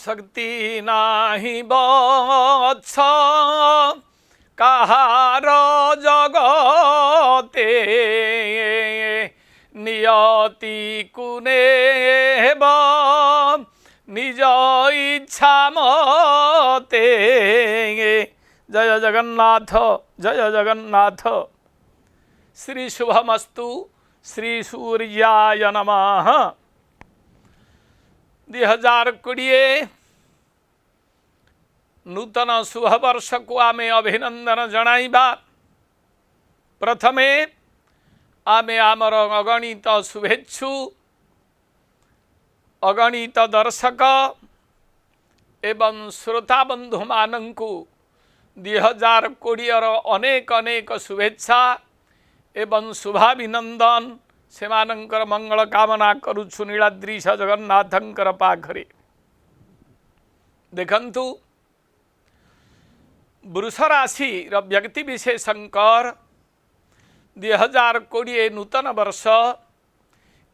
शक्ति नाही बछ कहार जगते नियति कुनेब निज इच्छा मते। जय जगन्नाथ, जय जगन्नाथ। श्री शुभमस्तु। श्री सूर्याय नमः। 2020 नूतन शुभवर्ष को आमे अभिनंदन जणाइबा। प्रथमे आमे आमर अगणित शुभेच्छु, अगणित दर्शक एवं श्रोता बंधु मानंकु 2020 अनेक अनेक शुभेच्छा एवं शुभाभिनंदन सेमानंकर मंगल कामना करुछु नीलाद्रीश जगन्नाथंकर पाखरे। देखंतु वृष राशि व्यक्ति विशेषंकर 2020 नूतन वर्ष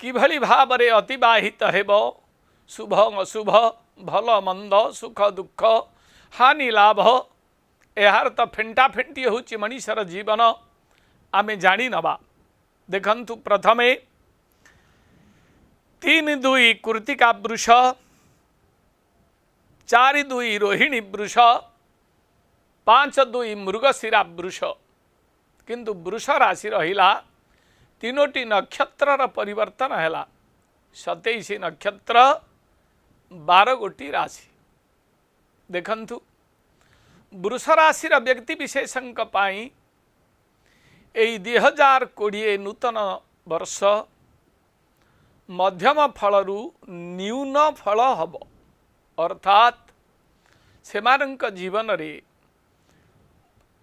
किभली भावरे अतिबाहित हेबो, शुभ अशुभ, भल मंद, सुख दुख, हानि लाभ, यार तो फेंटा फेंटी होची मनीषर जीवन आमे जानी नबा। देखंतु प्रथमे 3-2 कृतिका वृष, 4-2 रोहिणी वृष, 5-2 मृगशिरा वृष। किंतु वृष राशि रहिला 3टी नक्षत्र परिवर्तन हैला। 27 नक्षत्र 12 गोटी राशि। देखंतु वृष राशि व्यक्ति विशेषंक पाई एई 2020 नूतन वर्ष मध्यम फलरू न्यून फल हब। अर्थात सेमानंक जीवन रे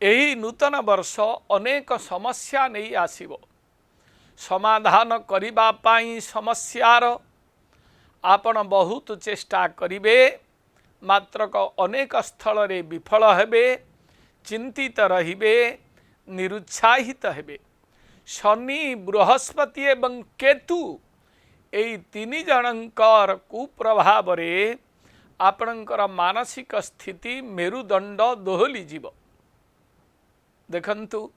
एही नूतन वर्ष अनेक समस्या नहीं आसीबो। समाधान करिबा पाई समस्यार आपण बहुत चेष्टा करिबे, मात्र अनेक स्थल रे विफल हेबे, चिंतित रहिबे, निरुत्साहित हेबे। शनि, बृहस्पति एवं केतु एई 3 जनकर कुप्रभाव रे आपणकर मानसिक स्थिति मेरुदंड दोहली जीव। देखंतु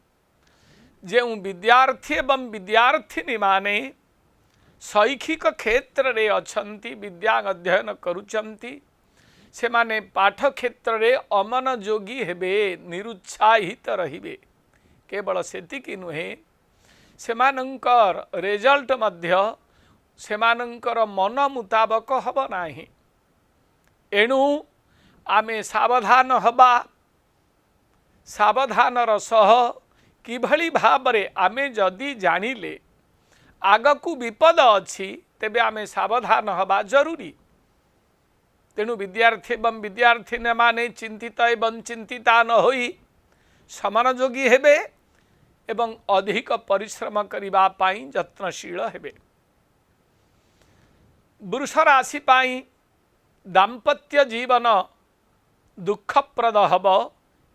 जो विद्यार्थी एवं विद्यार्थिनी माने शैक्षिक क्षेत्र रे अछंती, विद्या अध्ययन करुचंती, से माने पाठ क्षेत्र रे अमनोयोगी हेबे, निरुत्साहित रहिबे। केवल सेतिकी नुहे, सेमानंकर रिजल्ट मध्य सेमानंकर मन मुताबक हब नाही। एणु आमे सावधान हबा। सावधानर सह किभली भावरे आमे जदि जानिले आगकू विपद अछि, तेबे आमे सावधान हबा जरूरी। तेणु विद्यार्थी एवं विद्यार्थिनी माने चिंतित एवं चिंतिता न होई समनोयोगी हेबे एवं अधिक परिश्रम करिबा पाई यत्नशील हेबे। वृष राशि पाई दाम्पत्य जीवन दुखप्रद हब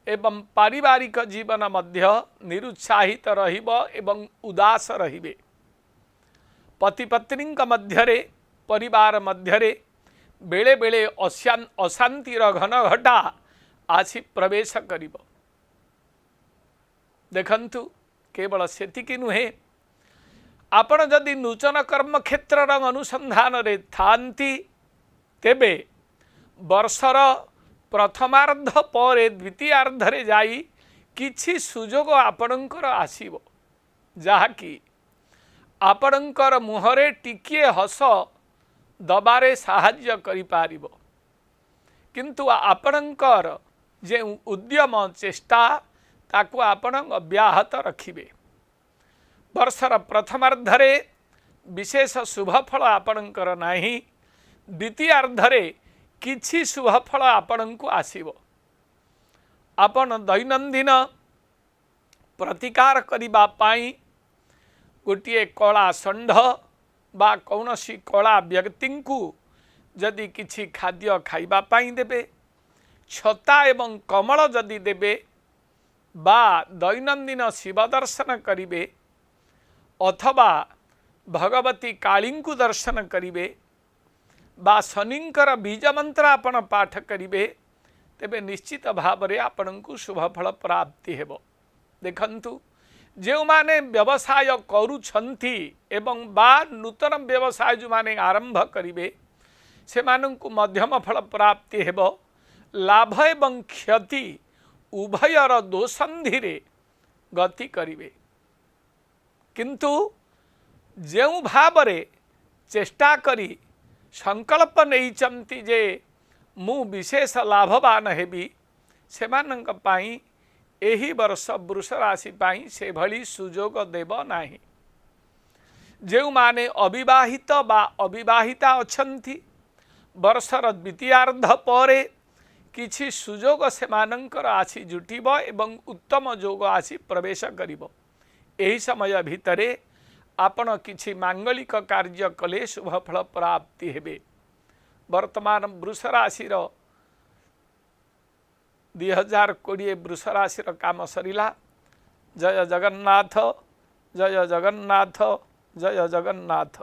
एवं पारिवारिक जीवन मध्य निरुत्साहित रहिब एवं उदास रहिबे। पति पत्नी मध्यरे, परिवार मध्यरे बेले बेले अशांतिर घन घटा आसी प्रवेश करिब। देखंतु केवल सेतिकी नुहे, आपण जदि नूतन कर्म क्षेत्र अनुसंधान रे थांती, तेबे वर्षर प्रथमार्ध पर द्वितीयार्ध रे जाई किछि सुजोग आपणकर आसीबो, जाहाकि आपणकर मुहरे टिकिए हस दबारे साहाय्य करि पारिबो। किंतु आपणकर जे उद्यम चेष्टा ताकू आपण अब्याहत रखिबे। वर्षर प्रथमार्धरे विशेष शुभफल आपणकर नाही, द्वितीयार्धरे किछि शुभफल आपणकू आसीबो। आपण दैनंदिन प्रतिकार करिबा पाई गोटिए कला षंढ बा कौनसी कला व्यक्ति को जदि किछि खाद्य खाइबा पाई देबे, छता एवं कमल जदि देबे, बा दैनंदिन शिव दर्शन करिबे, अथवा भगवती काली को दर्शन करिबे, बा शनिंकर बीज मंत्र आपण पाठ करिवे तेबे निश्चित भाव में आपण को शुभ फल प्राप्ति हेबो। देखंतु जो माने व्यवसाय करूछंती एवं बा नूतन व्यवसाय जो माने आरंभ करिवे से मानंकु मध्यम फल प्राप्ति हेबो। लाभ एवं क्षति उभयर दोसंधि रे गति करिवे किंतु जो भाव रे चेष्टा करी संकल्प नहीं जे मु विशेष लाभवान हेबी सेमानंक पाई एही वर्ष वृष राशि पाई से भली सुजोग देव नाही। जो माने अविवाहित बा अविवाहिता अछंती वर्षर द्वितीयार्ध परे किछि सुजोग सेमानंकर आसी जुटिब एवं उत्तम जोग आसी प्रवेश करिब। एही समय भितरे आपण किछि मांगलिक कार्य कले शुभ फल प्राप्ति हेबे। वर्तमान वृष राशि 2020 वृष राशि काम सरिला। जय जगन्नाथ जय जगन्नाथ जय जगन्नाथ।